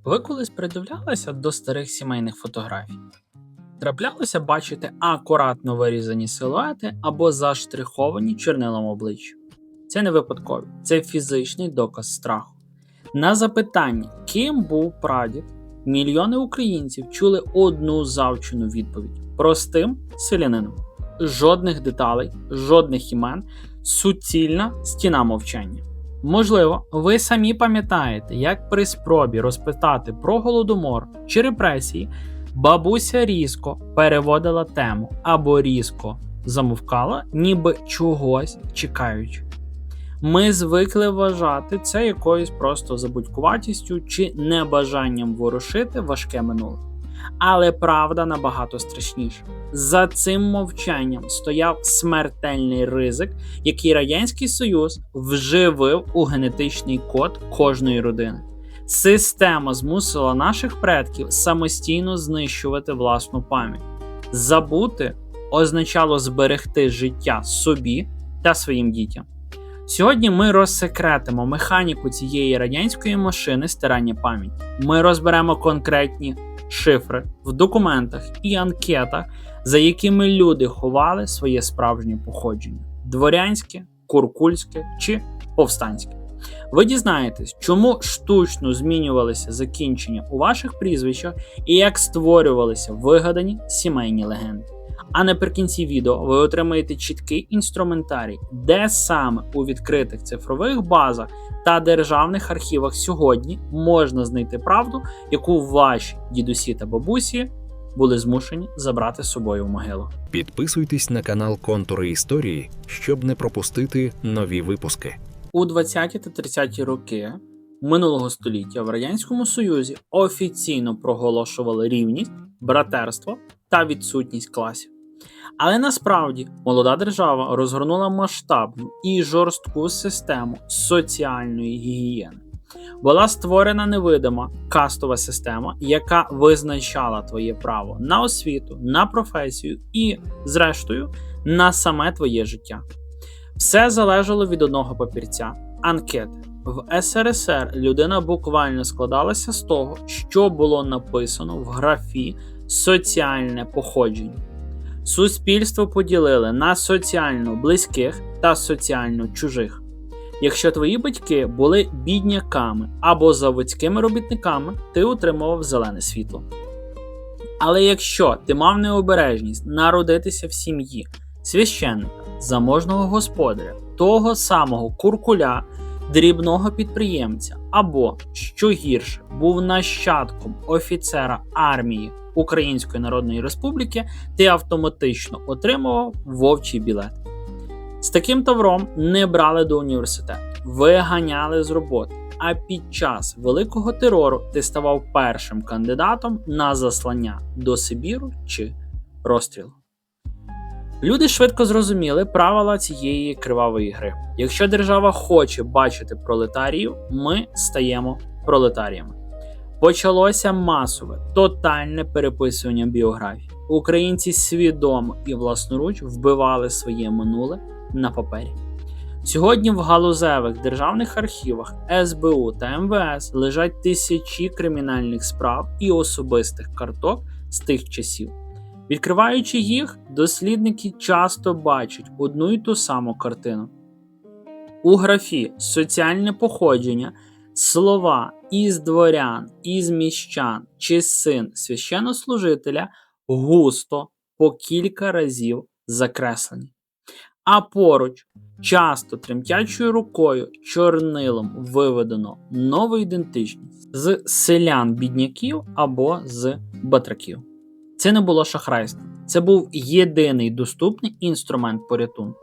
Ви колись придивлялися до старих сімейних фотографій? Траплялося бачити акуратно вирізані силуети або заштриховані чорнилом обличчя. Це не випадково, це фізичний доказ страху. На запитання, ким був прадід, мільйони українців чули одну завчену відповідь: простим селянином. Жодних деталей, жодних імен, суцільна стіна мовчання. Можливо, ви самі пам'ятаєте, як при спробі розпитати про голодомор чи репресії бабуся різко переводила тему або різко замовкала, ніби чогось чекаючи. Ми звикли вважати це якоюсь просто забудькуватістю чи небажанням ворушити важке минуле. Але правда набагато страшніша. За цим мовчанням стояв смертельний ризик, який Радянський Союз вживив у генетичний код кожної родини. Система змусила наших предків самостійно знищувати власну пам'ять. Забути означало зберегти життя собі та своїм дітям. Сьогодні ми розсекретимо механіку цієї радянської машини стирання пам'яті. Ми розберемо конкретні шифри в документах і анкетах, за якими люди ховали своє справжнє походження – дворянське, куркульське чи повстанське. Ви дізнаєтесь, чому штучно змінювалися закінчення у ваших прізвищах і як створювалися вигадані сімейні легенди. А наприкінці відео ви отримаєте чіткий інструментарій, де саме у відкритих цифрових базах та державних архівах сьогодні можна знайти правду, яку ваші дідусі та бабусі були змушені забрати з собою в могилу. Підписуйтесь на канал Контури Історії, щоб не пропустити нові випуски. У 20-ті та 30-ті роки минулого століття в Радянському Союзі офіційно проголошували рівність, братерство та відсутність класів. Але насправді молода держава розгорнула масштабну і жорстку систему соціальної гігієни. Була створена невидима кастова система, яка визначала твоє право на освіту, на професію і, зрештою, на саме твоє життя. Все залежало від одного папірця – анкети. В СРСР людина буквально складалася з того, що було написано в графі «соціальне походження». Суспільство поділили на соціально близьких та соціально чужих. Якщо твої батьки були бідняками або заводськими робітниками, ти отримував зелене світло. Але якщо ти мав необережність народитися в сім'ї священника, заможного господаря, того самого куркуля, дрібного підприємця або, що гірше, був нащадком офіцера армії Української Народної Республіки, ти автоматично отримував вовчий білет. З таким тавром не брали до університету, виганяли з роботи, а під час Великого терору ти ставав першим кандидатом на заслання до Сибіру чи розстрілу. Люди швидко зрозуміли правила цієї кривавої гри. Якщо держава хоче бачити пролетаріїв, ми стаємо пролетаріями. Почалося масове, тотальне переписування біографій. Українці свідомо і власноруч вбивали своє минуле на папері. Сьогодні в галузевих державних архівах СБУ та МВС лежать тисячі кримінальних справ і особистих карток з тих часів. Відкриваючи їх, дослідники часто бачать одну й ту саму картину. У графі «соціальне походження» слова «із дворян», «із міщан» чи «син священнослужителя» густо по кілька разів закреслені. А поруч, часто тремтячою рукою, чорнилом виведено нову ідентичність з селян-бідняків або з батраків. Це не було шахрайство. Це був єдиний доступний інструмент порятунку.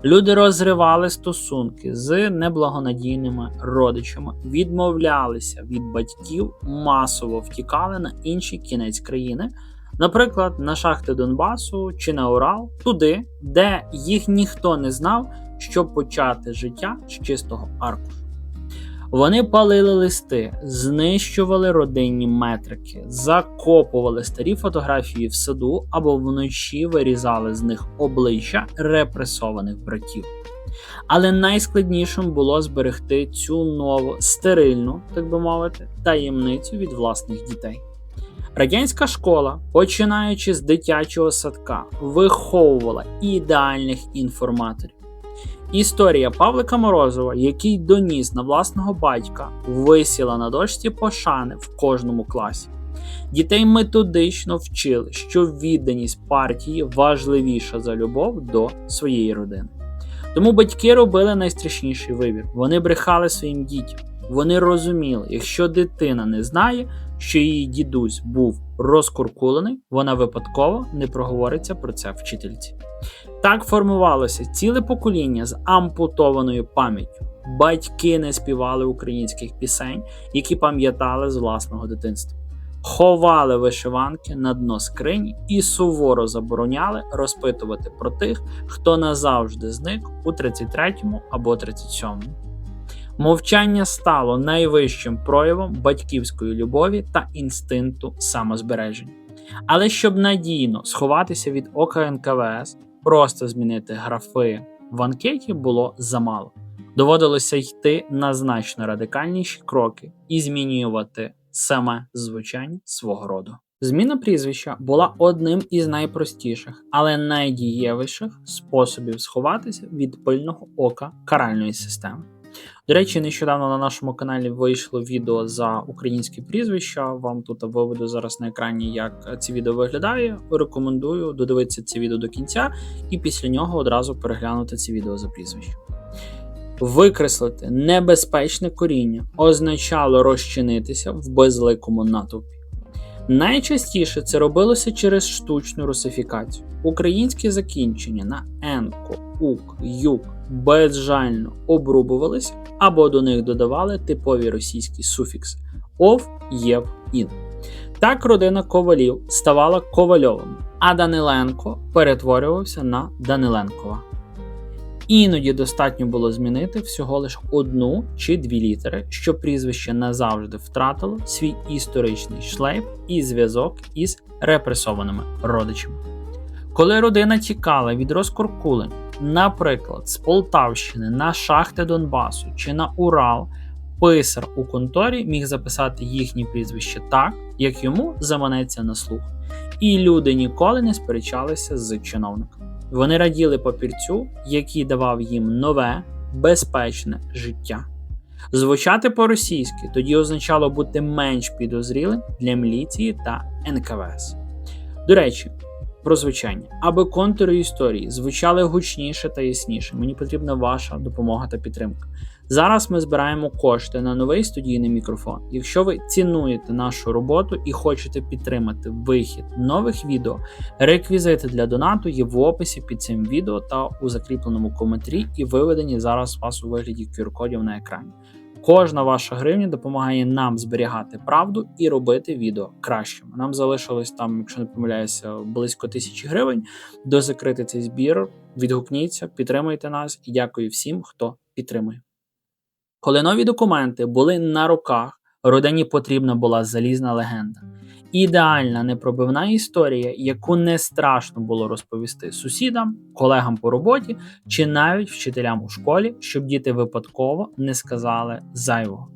Люди розривали стосунки з неблагонадійними родичами, відмовлялися від батьків, масово втікали на інший кінець країни, наприклад, на шахти Донбасу чи на Урал, туди, де їх ніхто не знав, щоб почати життя з чистого аркушу. Вони палили листи, знищували родинні метрики, закопували старі фотографії в саду або вночі вирізали з них обличчя репресованих братів. Але найскладнішим було зберегти цю нову стерильну, так би мовити, таємницю від власних дітей. Радянська школа, починаючи з дитячого садка, виховувала ідеальних інформаторів. Історія Павлика Морозова, який доніс на власного батька, висіла на дошці пошани в кожному класі. Дітей методично вчили, що відданість партії важливіша за любов до своєї родини. Тому батьки робили найстрашніший вибір. Вони брехали своїм дітям. Вони розуміли, якщо дитина не знає, що її дідусь був розкуркулений, вона випадково не проговориться про це вчительці. Так формувалося ціле покоління з ампутованою пам'яттю. Батьки не співали українських пісень, які пам'ятали з власного дитинства. Ховали вишиванки на дно скрині і суворо забороняли розпитувати про тих, хто назавжди зник у 33-му або 37-му. Мовчання стало найвищим проявом батьківської любові та інстинкту самозбереження. Але щоб надійно сховатися від ока НКВС, просто змінити графи в анкеті було замало. Доводилося йти на значно радикальніші кроки і змінювати саме звучання свого роду. Зміна прізвища була одним із найпростіших, але найдієвіших способів сховатися від пильного ока каральної системи. До речі, нещодавно на нашому каналі вийшло відео за українські прізвища. Вам тут виведу зараз на екрані, як це відео виглядає. Рекомендую додивитися це відео до кінця і після нього одразу переглянути це відео за прізвище. Викреслити небезпечне коріння означало розчинитися в безликому натовпі. Найчастіше це робилося через штучну русифікацію. Українські закінчення на енко, ук, юк безжально обрубувалися або до них додавали типові російські суфікси ов, єв, ін. Так родина Ковалів ставала Ковальовими, а Даниленко перетворювався на Даниленкова. Іноді достатньо було змінити всього лише одну чи дві літери, щоб прізвище назавжди втратило свій історичний шлейф і зв'язок із репресованими родичами. Коли родина тікала від розкуркулень, наприклад, з Полтавщини на шахти Донбасу чи на Урал, писар у конторі міг записати їхнє прізвище так, як йому заманеться на слух. І люди ніколи не сперечалися з чиновником. Вони раділи папірцю, який давав їм нове, безпечне життя. Звучати по-російськи тоді означало бути менш підозрілим для міліції та НКВС. До речі, про звучання. Аби контури історії звучали гучніше та ясніше, мені потрібна ваша допомога та підтримка. Зараз ми збираємо кошти на новий студійний мікрофон. Якщо ви цінуєте нашу роботу і хочете підтримати вихід нових відео, реквізити для донату є в описі під цим відео та у закріпленому коментарі і виведені зараз у вас у вигляді QR-кодів на екрані. Кожна ваша гривня допомагає нам зберігати правду і робити відео кращими. Нам залишилось там, якщо не помиляюся, близько 1000 гривень до закрити цей збір. Відгукніться, підтримуйте нас і дякую всім, хто підтримує. Коли нові документи були на руках, родині потрібна була залізна легенда. Ідеальна непробивна історія, яку не страшно було розповісти сусідам, колегам по роботі чи навіть вчителям у школі, щоб діти випадково не сказали зайвого.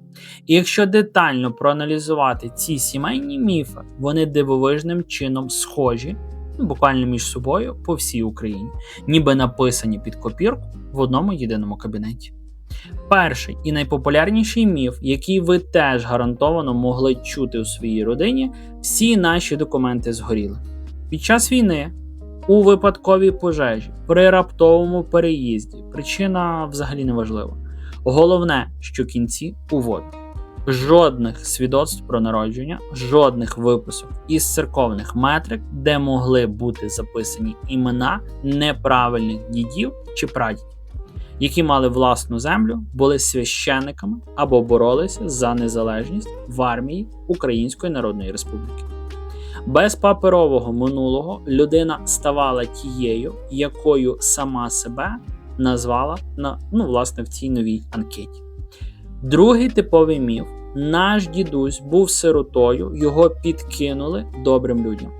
І якщо детально проаналізувати ці сімейні міфи, вони дивовижним чином схожі, буквально між собою по всій Україні, ніби написані під копірку в одному єдиному кабінеті. Перший і найпопулярніший міф, який ви теж гарантовано могли чути у своїй родині, всі наші документи згоріли. Під час війни, у випадковій пожежі, при раптовому переїзді, причина взагалі не важлива. Головне, що кінці у воду. Жодних свідоцтв про народження, жодних виписок із церковних метрик, де могли бути записані імена неправильних дідів чи прадідів, які мали власну землю, були священниками або боролися за незалежність в армії Української Народної Республіки. Без паперового минулого людина ставала тією, якою сама себе назвала власне в цій новій анкеті. Другий типовий міф. Наш дідусь був сиротою, його підкинули добрим людям.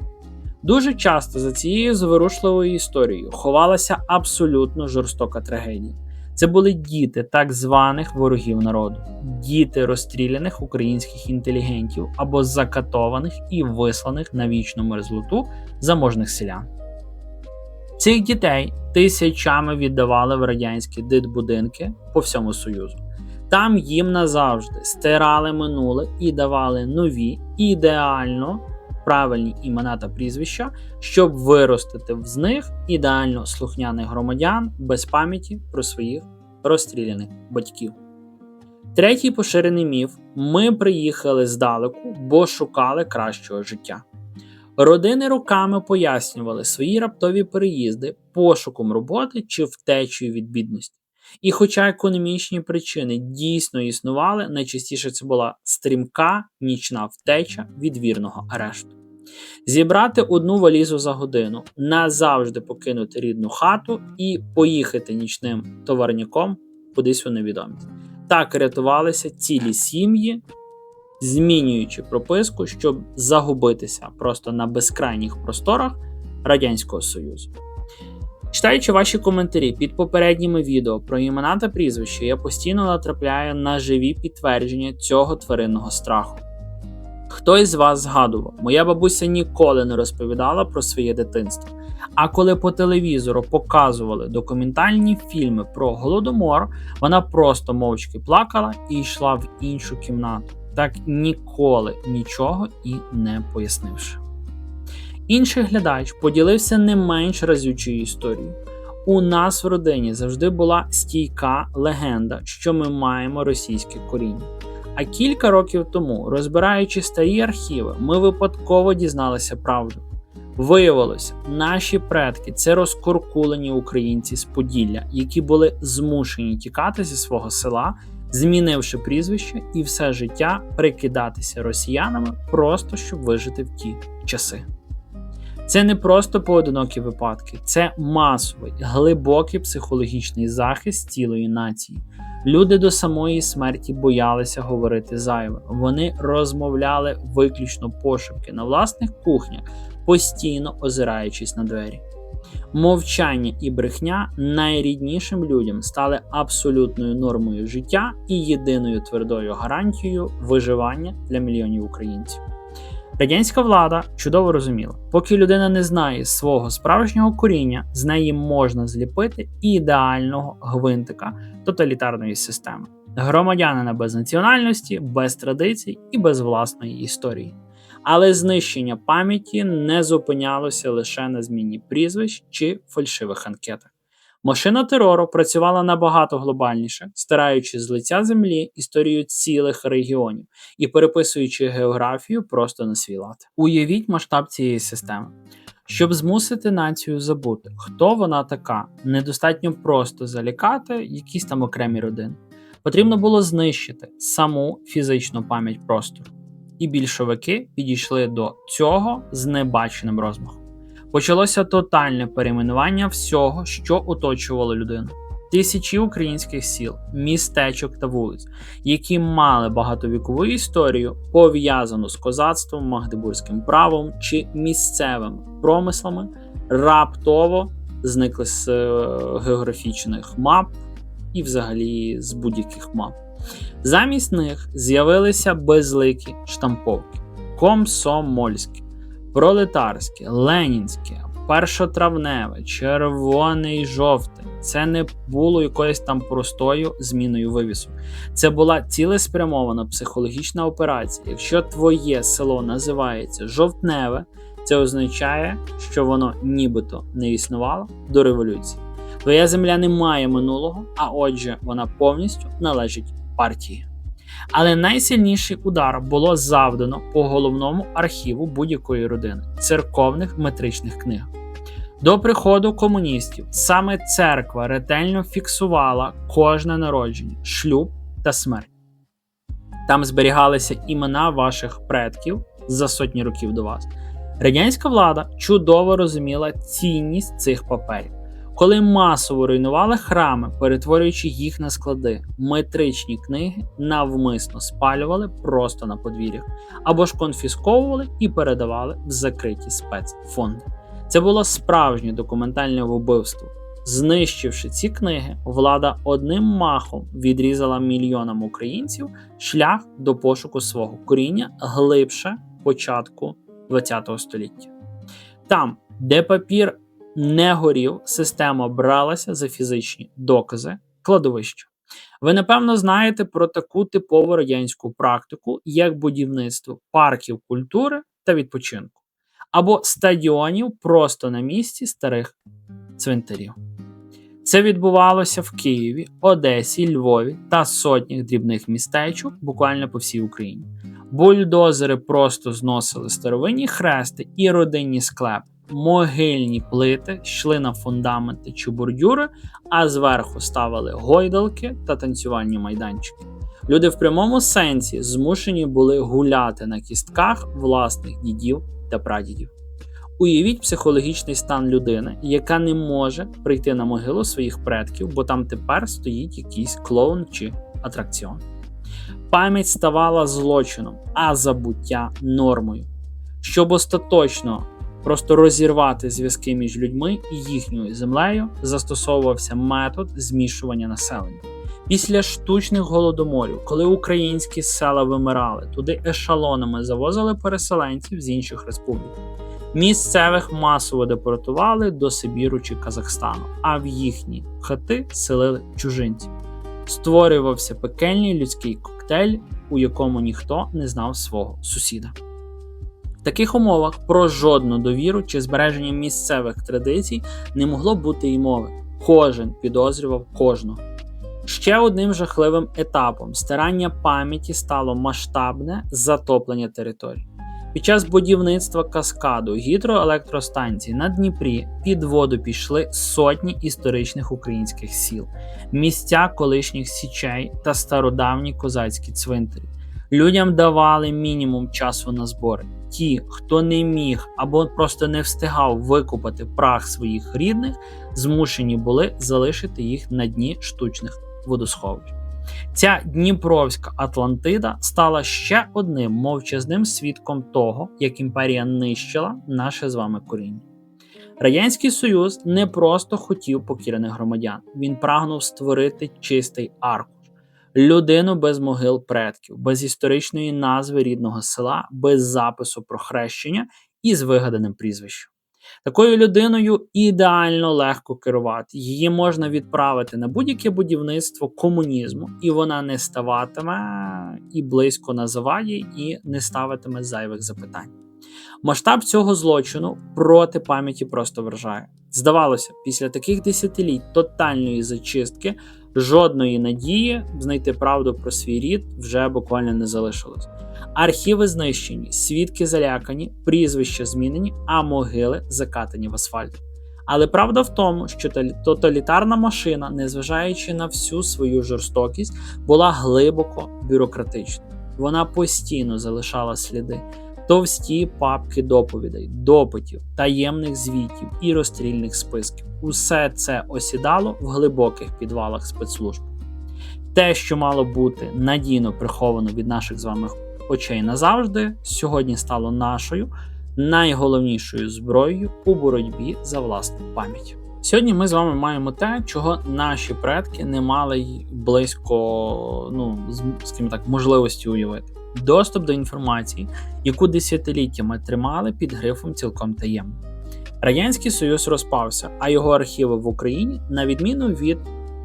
Дуже часто за цією зворушливою історією ховалася абсолютно жорстока трагедія. Це були діти так званих ворогів народу, діти розстріляних українських інтелігентів або закатованих і висланих на вічну мерзлоту заможних селян. Цих дітей тисячами віддавали в радянські дитбудинки по всьому Союзу. Там їм назавжди стирали минуле і давали нові, ідеально правильні імена та прізвища, щоб виростити з них ідеально слухняних громадян без пам'яті про своїх розстріляних батьків. Третій поширений міф – ми приїхали здалеку, бо шукали кращого життя. Родини роками пояснювали свої раптові переїзди пошуком роботи чи втечею від бідності. І хоча економічні причини дійсно існували, найчастіше це була стрімка нічна втеча від вірного арешту. Зібрати одну валізу за годину, назавжди покинути рідну хату і поїхати нічним товарняком кудись у невідомість. Так рятувалися цілі сім'ї, змінюючи прописку, щоб загубитися просто на безкрайніх просторах Радянського Союзу. Читаючи ваші коментарі під попередніми відео про імена та прізвища, я постійно натрапляю на живі підтвердження цього тваринного страху. Хтось з вас згадував, моя бабуся ніколи не розповідала про своє дитинство. А коли по телевізору показували документальні фільми про Голодомор, вона просто мовчки плакала і йшла в іншу кімнату, так ніколи нічого і не пояснивши. Інший глядач поділився не менш разючою історією. У нас в родині завжди була стійка легенда, що ми маємо російське коріння. А кілька років тому, розбираючи старі архіви, ми випадково дізналися правду. Виявилося, наші предки – це розкуркулені українці з Поділля, які були змушені тікати зі свого села, змінивши прізвище і все життя прикидатися росіянами просто щоб вижити в ті часи. Це не просто поодинокі випадки, це масовий, глибокий психологічний захист цілої нації. Люди до самої смерті боялися говорити зайве. Вони розмовляли виключно пошепки на власних кухнях, постійно озираючись на двері. Мовчання і брехня найріднішим людям стали абсолютною нормою життя і єдиною твердою гарантією виживання для мільйонів українців. Радянська влада чудово розуміла, поки людина не знає свого справжнього коріння, з неї можна зліпити ідеального гвинтика тоталітарної системи. Громадянина без національності, без традицій і без власної історії. Але знищення пам'яті не зупинялося лише на зміні прізвищ чи фальшивих анкетах. Машина терору працювала набагато глобальніше, стираючи з лиця землі історію цілих регіонів і переписуючи географію просто на свій лад. Уявіть масштаб цієї системи. Щоб змусити націю забути, хто вона така, недостатньо просто залякати якісь там окремі родини. Потрібно було знищити саму фізичну пам'ять простору. І більшовики підійшли до цього з небаченим розмахом. Почалося тотальне перейменування всього, що оточувало людину. Тисячі українських сіл, містечок та вулиць, які мали багатовікову історію, пов'язану з козацтвом, магдебурзьким правом чи місцевими промислами, раптово зникли з географічних мап і взагалі з будь-яких мап. Замість них з'явилися безликі штамповки – комсомольські, пролетарське, ленінське, першотравневе, червоне і жовте. Це не було якоюсь там простою зміною вивісу. Це була цілеспрямована психологічна операція. Якщо твоє село називається Жовтневе, це означає, що воно нібито не існувало до революції. Твоя земля не має минулого, а отже, вона повністю належить партії. Але найсильніший удар було завдано по головному архіву будь-якої родини – церковних метричних книг. До приходу комуністів саме церква ретельно фіксувала кожне народження, шлюб та смерть. Там зберігалися імена ваших предків за сотні років до вас. Радянська влада чудово розуміла цінність цих паперів. Коли масово руйнували храми, перетворюючи їх на склади, метричні книги навмисно спалювали просто на подвір'ях, або ж конфісковували і передавали в закриті спецфонди. Це було справжнє документальне вбивство. Знищивши ці книги, влада одним махом відрізала мільйонам українців шлях до пошуку свого коріння глибше початку ХХ століття. Там, де папір не горів, система бралася за фізичні докази кладовища. Ви, напевно, знаєте про таку типову радянську практику, як будівництво парків культури та відпочинку, або стадіонів просто на місці старих цвинтарів. Це відбувалося в Києві, Одесі, Львові та сотнях дрібних містечок буквально по всій Україні. Бульдозери просто зносили старовинні хрести і родинні склепи, могильні плити йшли на фундаменти чи бордюри, а зверху ставили гойдалки та танцювальні майданчики. Люди в прямому сенсі змушені були гуляти на кістках власних дідів та прадідів. Уявіть психологічний стан людини, яка не може прийти на могилу своїх предків, бо там тепер стоїть якийсь клоун чи атракціон. Пам'ять ставала злочином, а забуття нормою. Щоб остаточно просто розірвати зв'язки між людьми і їхньою землею, застосовувався метод змішування населення. Після штучних голодоморів, коли українські села вимирали, туди ешелонами завозили переселенців з інших республік. Місцевих масово депортували до Сибіру чи Казахстану, а в їхні хати селили чужинців. Створювався пекельний людський коктейль, у якому ніхто не знав свого сусіда. В таких умовах про жодну довіру чи збереження місцевих традицій не могло бути й мови. Кожен підозрював кожного. Ще одним жахливим етапом стирання пам'яті стало масштабне затоплення територій. Під час будівництва каскаду гідроелектростанцій на Дніпрі під воду пішли сотні історичних українських сіл, місця колишніх січей та стародавні козацькі цвинтарі. Людям давали мінімум часу на збори. Ті, хто не міг або просто не встигав викопати прах своїх рідних, змушені були залишити їх на дні штучних водосховищ. Ця Дніпровська Атлантида стала ще одним мовчазним свідком того, як імперія нищила наше з вами коріння. Радянський Союз не просто хотів покірених громадян, він прагнув створити чистий аркуш. Людину без могил предків, без історичної назви рідного села, без запису про хрещення і з вигаданим прізвищем. Такою людиною ідеально легко керувати. Її можна відправити на будь-яке будівництво комунізму, і вона не ставатиме і близько на заваді, і не ставитиме зайвих запитань. Масштаб цього злочину проти пам'яті просто вражає. Здавалося, після таких десятиліть тотальної зачистки жодної надії знайти правду про свій рід вже буквально не залишилось. Архіви знищені, свідки залякані, прізвища змінені, а могили закатані в асфальт. Але правда в тому, що тоталітарна машина, незважаючи на всю свою жорстокість, була глибоко бюрократична. Вона постійно залишала сліди. Товсті папки доповідей, допитів, таємних звітів і розстрільних списків. Усе це осідало в глибоких підвалах спецслужб. Те, що мало бути надійно приховано від наших з вами очей назавжди, сьогодні стало нашою найголовнішою зброєю у боротьбі за власну пам'ять. Сьогодні ми з вами маємо те, чого наші предки не мали й близько, скажімо так, можливості уявити. Доступ до інформації, яку десятиліттями тримали під грифом цілком таємно. Радянський Союз розпався, а його архіви в Україні, на відміну від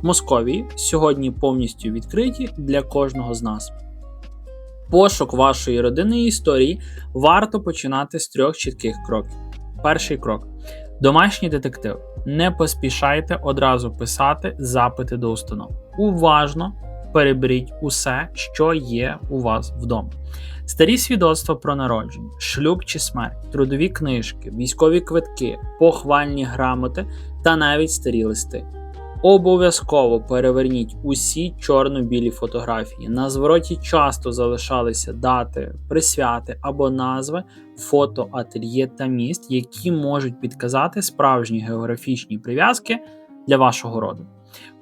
Московії, сьогодні повністю відкриті для кожного з нас. Пошук вашої родинної історії варто починати з 3 чітких кроків. Перший крок. Домашній детектив. Не поспішайте одразу писати запити до установ. Уважно переберіть усе, що є у вас вдома. Старі свідоцтва про народження, шлюб чи смерть, трудові книжки, військові квитки, похвальні грамоти та навіть старі листи. Обов'язково переверніть усі чорно-білі фотографії. На звороті часто залишалися дати, присвяти або назви фото, ательє та міст, які можуть підказати справжні географічні прив'язки для вашого роду.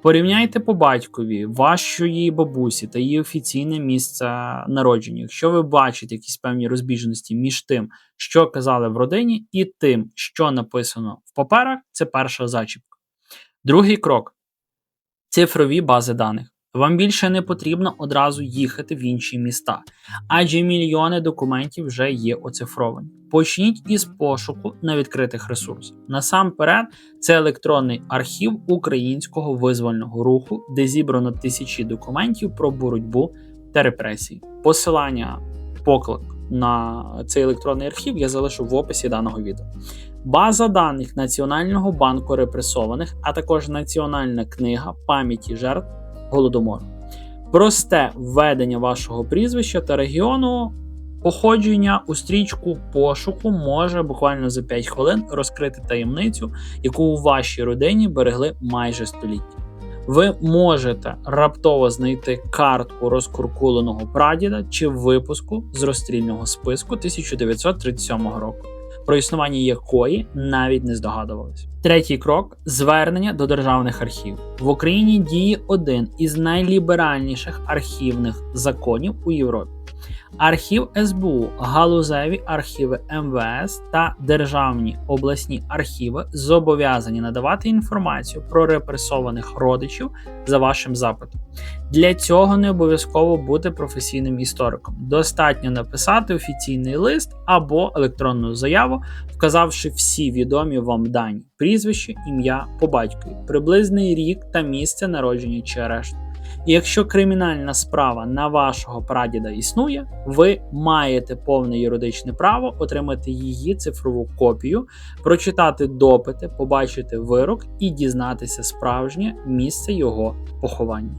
Порівняйте по батькові вашої бабусі та її офіційне місце народження. Якщо ви бачите якісь певні розбіжності між тим, що казали в родині, і тим, що написано в паперах, це перша зачіпка. Другий крок – цифрові бази даних. Вам більше не потрібно одразу їхати в інші міста, адже мільйони документів вже є оцифровані. Почніть із пошуку на відкритих ресурсах. Насамперед, це електронний архів Українського визвольного руху, де зібрано тисячі документів про боротьбу та репресії. Посилання, поклик на цей електронний архів я залишу в описі даного відео. База даних Національного банку репресованих, а також Національна книга пам'яті жертв Голодомору. Просте введення вашого прізвища та регіону походження у стрічку пошуку може буквально за 5 хвилин розкрити таємницю, яку у вашій родині берегли майже століття. Ви можете раптово знайти картку розкуркуленого прадіда чи випуску з розстрільного списку 1937 року, про існування якої навіть не здогадувалися. Третій крок – звернення до державних архівів. В Україні діє один із найліберальніших архівних законів у Європі. Архів СБУ, галузеві архіви МВС та державні обласні архіви зобов'язані надавати інформацію про репресованих родичів за вашим запитом. Для цього не обов'язково бути професійним істориком. Достатньо написати офіційний лист або електронну заяву, вказавши всі відомі вам дані – прізвище, ім'я, по батькові, приблизний рік та місце народження чи арешту. І якщо кримінальна справа на вашого прадіда існує, ви маєте повне юридичне право отримати її цифрову копію, прочитати допити, побачити вирок і дізнатися справжнє місце його поховання.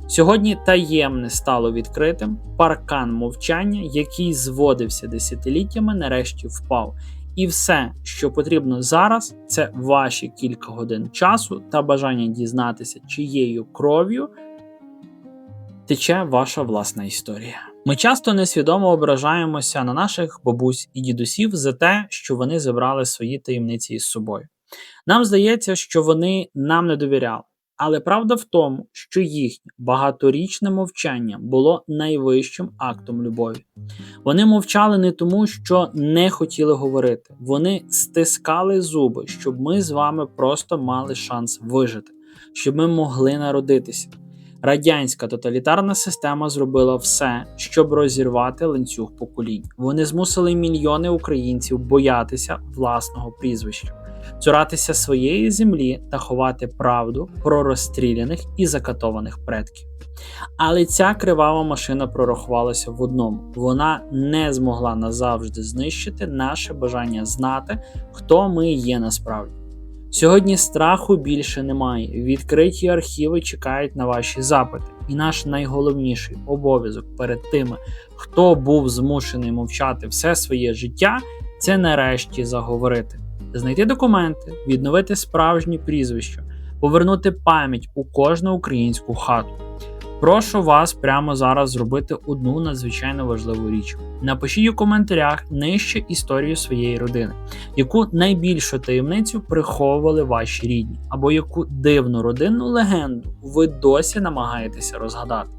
Сьогодні таємне стало відкритим, паркан мовчання, який зводився десятиліттями, нарешті впав. І все, що потрібно зараз, це ваші кілька годин часу та бажання дізнатися, чиєю кров'ю тече ваша власна історія. Ми часто несвідомо ображаємося на наших бабусь і дідусів за те, що вони забрали свої таємниці із собою. Нам здається, що вони нам не довіряли. Але правда в тому, що їхнє багаторічне мовчання було найвищим актом любові. Вони мовчали не тому, що не хотіли говорити. Вони стискали зуби, щоб ми з вами просто мали шанс вижити, щоб ми могли народитися. Радянська тоталітарна система зробила все, щоб розірвати ланцюг поколінь. Вони змусили мільйони українців боятися власного прізвища, цуратися своєї землі та ховати правду про розстріляних і закатованих предків. Але ця кривава машина прорахувалася в одному. Вона не змогла назавжди знищити наше бажання знати, хто ми є насправді. Сьогодні страху більше немає. Відкриті архіви чекають на ваші запити. І наш найголовніший обов'язок перед тими, хто був змушений мовчати все своє життя, це нарешті заговорити. Знайти документи, відновити справжнє прізвище, повернути пам'ять у кожну українську хату. Прошу вас прямо зараз зробити одну надзвичайно важливу річ. Напишіть у коментарях нижче історію своєї родини, яку найбільшу таємницю приховували ваші рідні, або яку дивну родинну легенду ви досі намагаєтеся розгадати.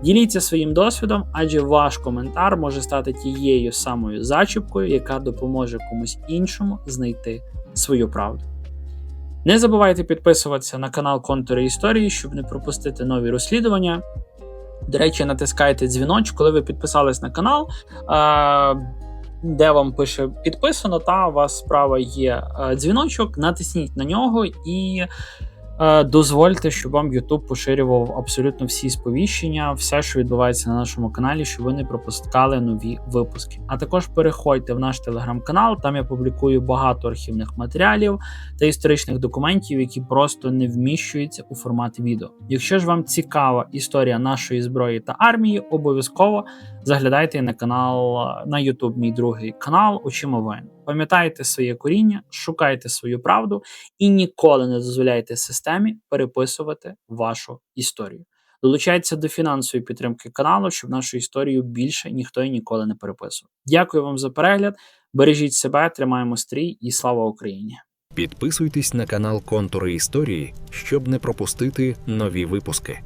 Діліться своїм досвідом, адже ваш коментар може стати тією самою зачіпкою, яка допоможе комусь іншому знайти свою правду. Не забувайте підписуватися на канал Контури Історії, щоб не пропустити нові розслідування. До речі, натискайте дзвіночок, коли ви підписались на канал, де вам пише підписано, та у вас справа є дзвіночок, натисніть на нього і дозвольте, щоб вам YouTube поширював абсолютно всі сповіщення, все, що відбувається на нашому каналі, щоб ви не пропускали нові випуски. А також переходьте в наш телеграм-канал, там я публікую багато архівних матеріалів та історичних документів, які просто не вміщуються у форматі відео. Якщо ж вам цікава історія нашої зброї та армії, обов'язково заглядайте на канал, на YouTube, мій другий канал «Очима воїна». Пам'ятайте своє коріння, шукайте свою правду і ніколи не дозволяйте системі переписувати вашу історію. Долучайтеся до фінансової підтримки каналу, щоб нашу історію більше ніхто і ніколи не переписував. Дякую вам за перегляд, бережіть себе, тримаємо стрій і слава Україні! Підписуйтесь на канал Контури Історії, щоб не пропустити нові випуски.